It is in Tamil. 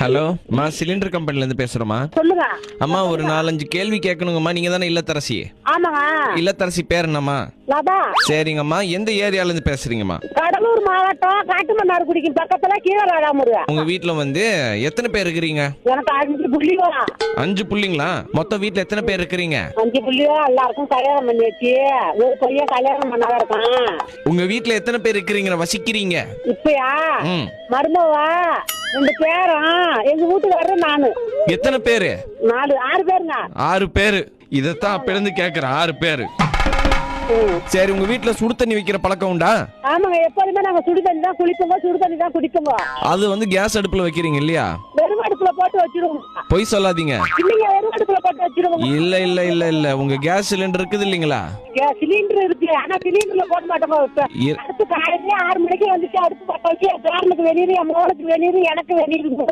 ஹலோ அம்மா, சிலிண்டர் கம்பெனில இருந்து பேசுறோமா? சொல்லுங்க. அம்மா, ஒரு 4-5 கேள்வி கேட்கணுங்கம்மா. நீங்க தானே இல்லத்தரசி? ஆமாங்க. இல்லத்தரசி பேர் என்னம்மா? லதா. சரிங்கம்மா, எந்த ஏரியால இருந்து பேசுறீங்கம்மா? கடலூர் மாவட்டம் காட்டுமன்னார்குடிக்கு பக்கத்துல கீழராடாமுரு. உங்க வீட்ல வந்து எத்தனை பேர் இருக்கிறீங்க? எனக்கு 5 புள்ளியோ. 5 புள்ளிங்களா? மொத்த வீட்ல எத்தனை பேர் இருக்கிறீங்க? 5 புள்ளியோ எல்லாருக்கும் கல்யாணம் பண்ணி வச்சு ஒரு பையன் கல்யாணம் பண்ணாத இருக்கான். உங்க வீட்ல எத்தனை பேர் இருக்கிறீங்க வசிக்கிறீங்க? இப்பயா ம். மருமவா 2 பேரும் எங்க வீட்டுக்காரரு நானு. எத்தனை பேரு? 6 பேருங்க. 6 பேரு. இதத்தான் அப்ப இருந்து கேக்குறேன். 6 பேரு. சரி, உங்க வீட்ல சுடு தண்ணி வைக்கிற பழக்கம் உண்டா? ஆமாங்க, எப்போதுமே நாங்க சுடு தண்ணி தான் குளிப்போங்க, சுடு தண்ணி தான் குடிப்போங்க. அது வந்து கேஸ் அடுப்புல வைக்கிறீங்க இல்லையா? வெறும் அடுப்புல போட்டு வச்சிருவோம். பொய் சொல்லாதீங்க. இல்லைங்க, வெறும் அடுப்புல போட்டு வச்சிருவோம். இல்ல இல்ல இல்ல இல்ல உங்க கேஸ் சிலிண்டர் இருக்குது இல்லீங்களா? சிலிண்டர் இருக்கு, ஆனா சிலிண்டர்ல போட மாட்டோங்க. இ- அடுப்பு காலையில 6 மணிக்கு வந்துச்சு, அடுப்பு பத்த வச்சு என் பேரனுக்கு வெளியிரு, என் மோனுக்கு வெளியிரு, எனக்கு வெளியிரு.